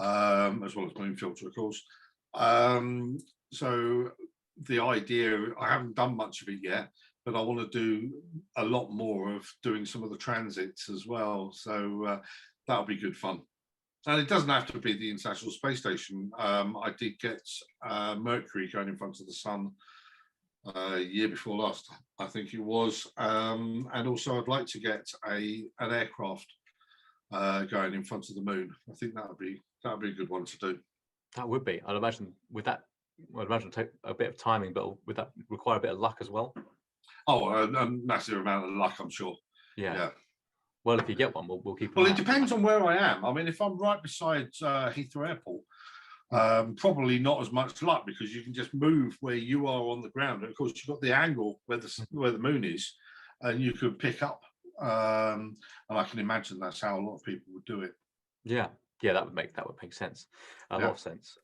as well as moon filter, of course. So the idea, I haven't done much of it yet, but I want to do a lot more of doing some of the transits as well. So that'll be good fun. And it doesn't have to be the International Space Station. I did get Mercury going in front of the sun year before last, I think it was. And also I'd like to get an aircraft going in front of the moon. I think that would be a good one to do. That would be. I'd imagine with that, I'd imagine it'd take a bit of timing, but would that require a bit of luck as well? Oh, a massive amount of luck, I'm sure. Yeah. Well, if you get one, we'll keep. Well, it depends on where I am. I mean, if I'm right beside Heathrow Airport, probably not as much luck, because you can just move where you are on the ground. And of course, you've got the angle where the moon is, and you could pick up. And I can imagine that's how a lot of people would do it. Yeah, that would make sense. A lot of sense.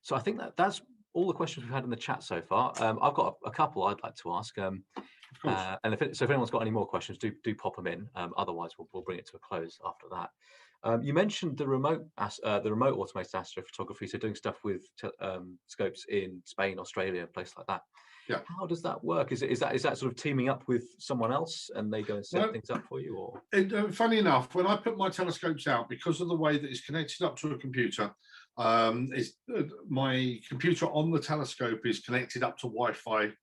So I think that's all the questions we've had in the chat so far. I've got a couple I'd like to ask. And if anyone's got any more questions, do pop them in. Otherwise, we'll bring it to a close after that. You mentioned the remote automated astrophotography, so doing stuff with scopes in Spain, Australia, a place like that. Yeah. How does that work? Is that sort of teaming up with someone else and they go and set things up for you? Or funny enough, when I put my telescopes out, because of the way that it's connected up to a computer, my computer on the telescope is connected up to Wi-Fi.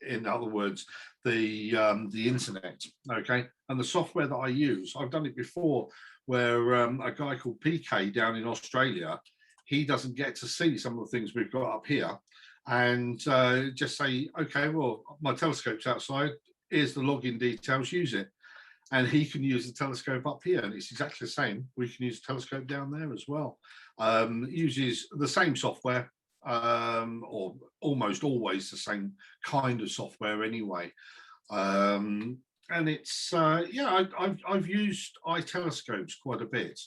In other words, the internet. Okay, and the software that I use, I've done it before, where a guy called PK down in Australia, he doesn't get to see some of the things we've got up here, and just say, okay, well, my telescope's outside, here's the login details, use it. And he can use the telescope up here, and it's exactly the same. We can use a telescope down there as well. It uses the same software, or almost always the same kind of software anyway. And it's, I've used iTelescopes quite a bit,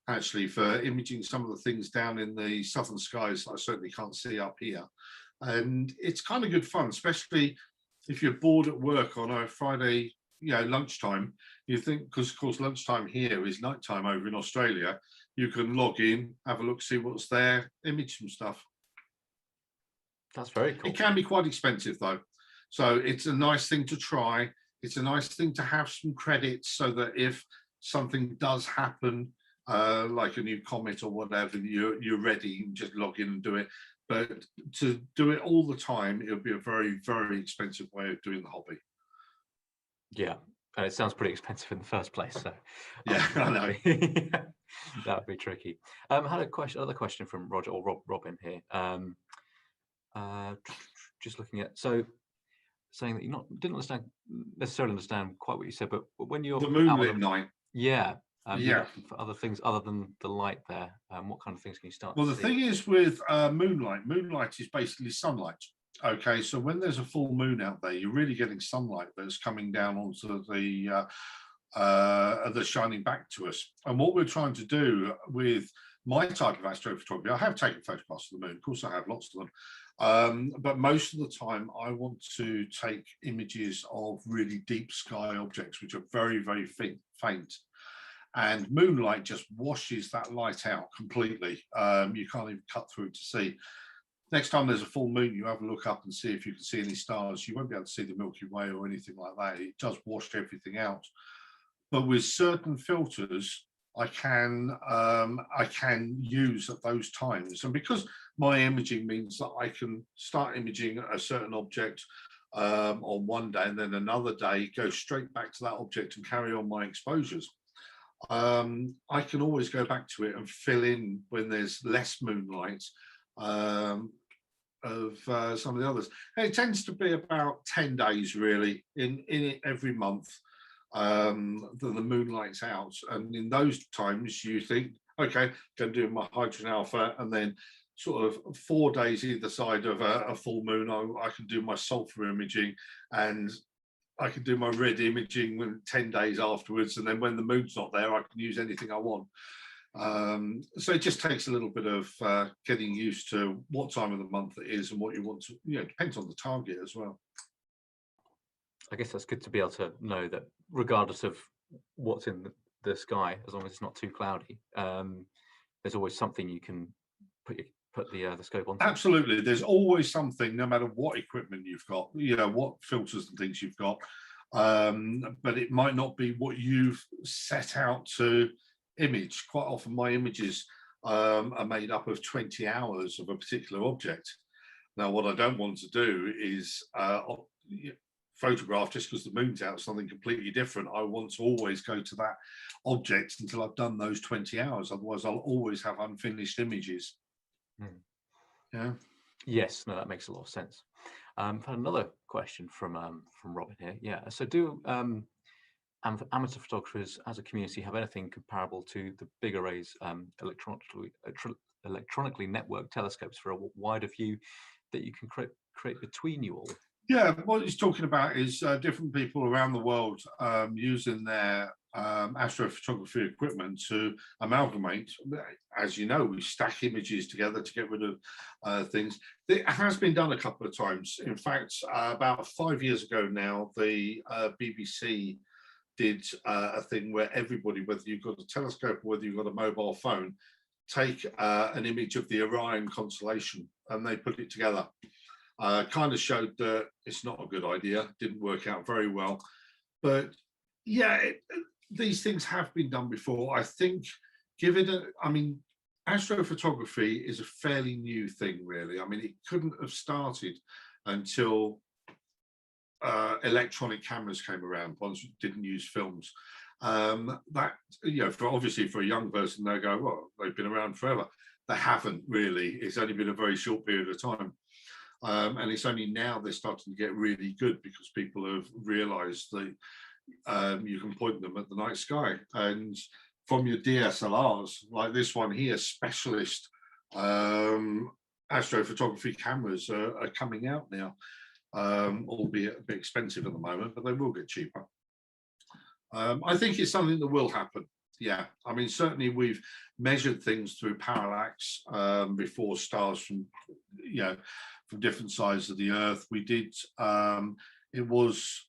actually, for imaging some of the things down in the southern skies that I certainly can't see up here. And it's kind of good fun, especially if you're bored at work on a Friday, lunchtime. You think, because of course lunchtime here is nighttime over in Australia, you can log in, have a look, see what's there, image some stuff. That's very cool. It can be quite expensive though, so it's a nice thing to try. It's a nice thing to have some credits, so that if something does happen, like a new comet or whatever, you're ready. You can just log in and do it. But to do it all the time, it would be a very, very expensive way of doing the hobby. Yeah, and it sounds pretty expensive in the first place. So yeah, I know. That would be tricky. I had another question from Roger or Robin here. Just looking at, so saying that you didn't necessarily understand quite what you said, but when you're the moonlit night. Yeah. For other things other than the light there, what kind of things can you start? Well, the thing is with moonlight is basically sunlight. Okay, so when there's a full moon out there, you're really getting sunlight that's coming down onto the that's shining back to us. And what we're trying to do with my type of astrophotography, I have taken photographs of the moon, of course I have lots of them, but most of the time I want to take images of really deep sky objects which are very, very faint. And moonlight just washes that light out completely. You can't even cut through to see. Next time there's a full moon, you have a look up and see if you can see any stars. You won't be able to see the Milky Way or anything like that. It does wash everything out. But with certain filters, I can use at those times. And because my imaging means that I can start imaging a certain object on one day, and then another day go straight back to that object and carry on my exposures. I can always go back to it and fill in when there's less moonlight of some of the others. And it tends to be about 10 days really in it every month that the moonlight's out. And in those times you think, okay, I'm doing my hydrogen alpha, and then sort of 4 days either side of a full moon, I can do my sulfur imaging, and I can do my red imaging when 10 days afterwards, and then when the moon's not there, I can use anything I want. So it just takes a little bit of getting used to what time of the month it is and what you want to, it depends on the target as well. I guess that's good to be able to know that regardless of what's in the sky, as long as it's not too cloudy, there's always something you can put the scope on. Absolutely, there's always something, no matter what equipment you've got, what filters and things you've got, but it might not be what you've set out to image. Quite often my images are made up of 20 hours of a particular object. Now what I don't want to do is photograph just because the moon's out something completely different. I want to always go to that object until I've done those 20 hours, otherwise I'll always have unfinished images. Yeah. Yes, no, that makes a lot of sense. I've had another question from Robin here. Yeah, so do amateur photographers as a community have anything comparable to the big arrays electronically networked telescopes for a wider view that you can create between you all? Yeah, what he's talking about is different people around the world using their astrophotography equipment to amalgamate. As you know, we stack images together to get rid of things. It has been done a couple of times. In fact, about 5 years ago now, the BBC did a thing where everybody, whether you've got a telescope or whether you've got a mobile phone, take an image of the Orion constellation, and they put it together. Kind of showed that it's not a good idea, didn't work out very well. But yeah, these things have been done before. I think, astrophotography is a fairly new thing, really. I mean, it couldn't have started until electronic cameras came around, ones that didn't use films. Obviously for a young person, they go, well, they've been around forever. They haven't really. It's only been a very short period of time. And it's only now they're starting to get really good because people have realized that you can point them at the night sky. And from your DSLRs, like this one here, specialist astrophotography cameras are coming out now, albeit a bit expensive at the moment, but they will get cheaper. I think it's something that will happen. Yeah, I mean, certainly we've measured things through parallax before stars from different sides of the Earth. We did, it was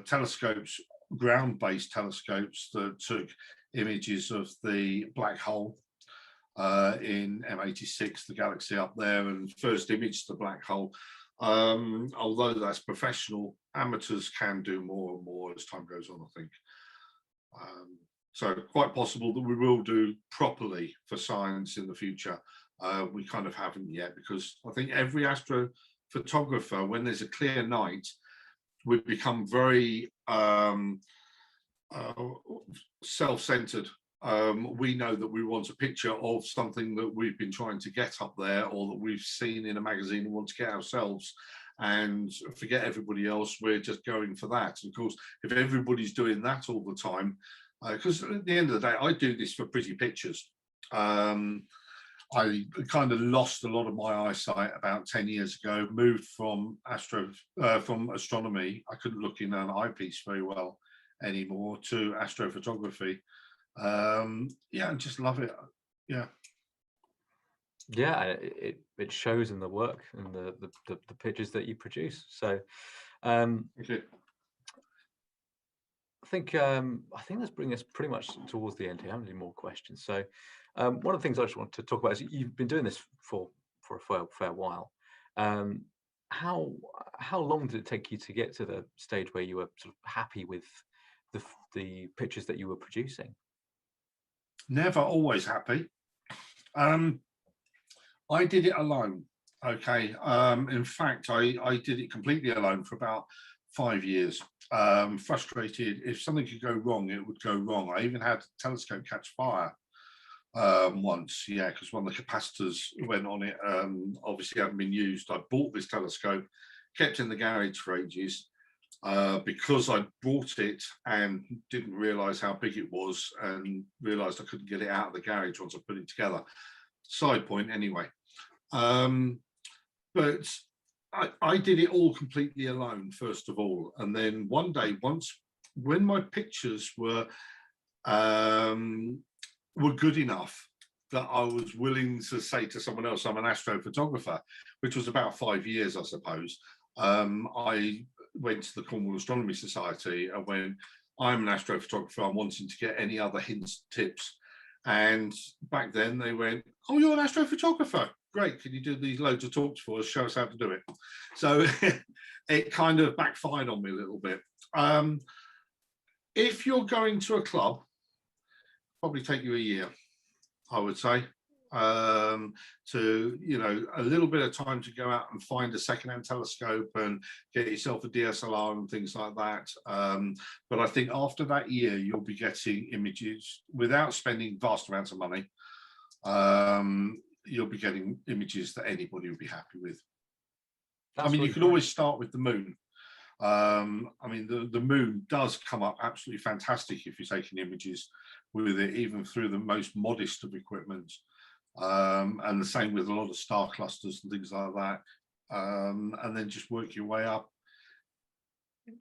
telescopes, ground-based telescopes that took images of the black hole in M86, the galaxy up there, and first imaged the black hole. Although that's professional, amateurs can do more and more as time goes on, I think. So quite possible that we will do properly for science in the future. We kind of haven't yet, because I think every astrophotographer, when there's a clear night, we've become very self-centered. We know that we want a picture of something that we've been trying to get up there, or that we've seen in a magazine and want to get ourselves, and forget everybody else. We're just going for that. And of course, if everybody's doing that all the time, because at the end of the day, I do this for pretty pictures. I kind of lost a lot of my eyesight about 10 years ago, moved from astronomy. I couldn't look in an eyepiece very well anymore to astrophotography. Yeah, I just love it. Yeah. Yeah, it shows in the work and the pictures that you produce. So Okay. I think that's bringing us pretty much towards the end here. I haven't any more questions. So one of the things I just want to talk about is you've been doing this for a fair while. How long did it take you to get to the stage where you were sort of happy with the pictures that you were producing? Never always happy. I did it alone. Okay. In fact, I did it completely alone for about 5 years. Frustrated. If something could go wrong, it would go wrong. I even had a telescope catch fire once, yeah, because one of the capacitors went on it. Obviously hadn't been used. I bought this telescope, kept in the garage for ages. Because I bought it and didn't realize how big it was, and realized I couldn't get it out of the garage once I put it together. Side point anyway. But I did it all completely alone, first of all. And then one day, when my pictures were good enough that I was willing to say to someone else, I'm an astrophotographer, which was about 5 years, I suppose. I went to the Cornwall Astronomy Society and went, I'm an astrophotographer, I'm wanting to get any other hints, tips. And back then they went, oh, you're an astrophotographer. Great, can you do these loads of talks for us? Show us how to do it. So it kind of backfired on me a little bit. If you're going to a club, probably take you a year, I would say, to, you know, a little bit of time to go out and find a secondhand telescope and get yourself a DSLR and things like that. But I think after that year, you'll be getting images without spending vast amounts of money. You'll be getting images that anybody would be happy with. I mean, you could always start with the moon. I mean, the moon does come up absolutely fantastic if you're taking images with it, even through the most modest of equipment. And the same with a lot of star clusters and things like that. And then just work your way up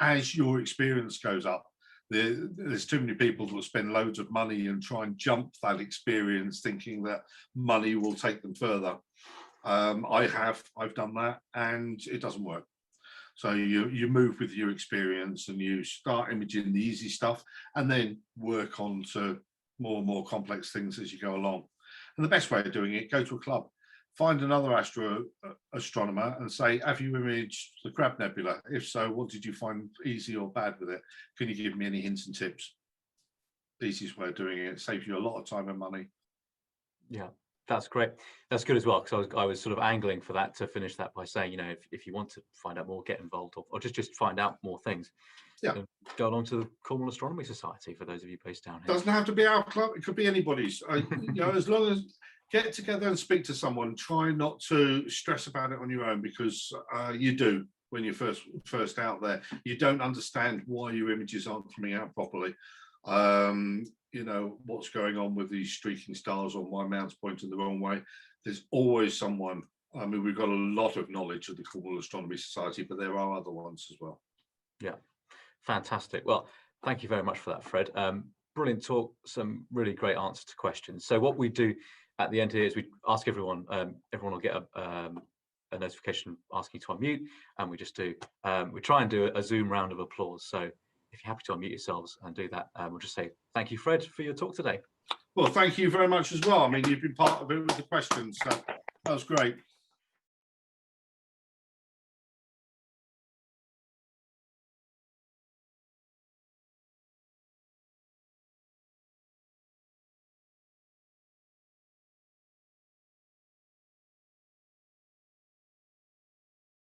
as your experience goes up. There's too many people that will spend loads of money and try and jump that experience thinking that money will take them further. I've done that and it doesn't work. So you move with your experience and you start imaging the easy stuff and then work on to more and more complex things as you go along. And the best way of doing it, go to a club, find another astronomer and say, have you imaged the Crab Nebula? If so, what did you find easy or bad with it? Can you give me any hints and tips? The easiest way of doing it. It saves you a lot of time and money. Yeah, that's great. That's good as well, because I was sort of angling for that, to finish that by saying, you know, if you want to find out more, get involved, or just find out more things. Yeah. Go along to the Cornwall Astronomy Society, for those of you based down here. Doesn't have to be our club, it could be anybody's. You know, as long as get together and speak to someone, try not to stress about it on your own, because you do when you're first out there. You don't understand why your images aren't coming out properly. You know, what's going on with these streaking stars, or my mount's pointing the wrong way. There's always someone. I mean, we've got a lot of knowledge of the Cornwall Astronomy Society, but there are other ones as well. Yeah. Fantastic. Well, thank you very much for that, Fred. Brilliant talk, some really great answers to questions. So what we do at the end here is we ask everyone, everyone will get a notification asking you to unmute, and we just do, we try and do a Zoom round of applause. So if you're happy to unmute yourselves and do that, we'll just say, thank you, Fred, for your talk today. Well, thank you very much as well. I mean, you've been part of it with the questions, so that was great.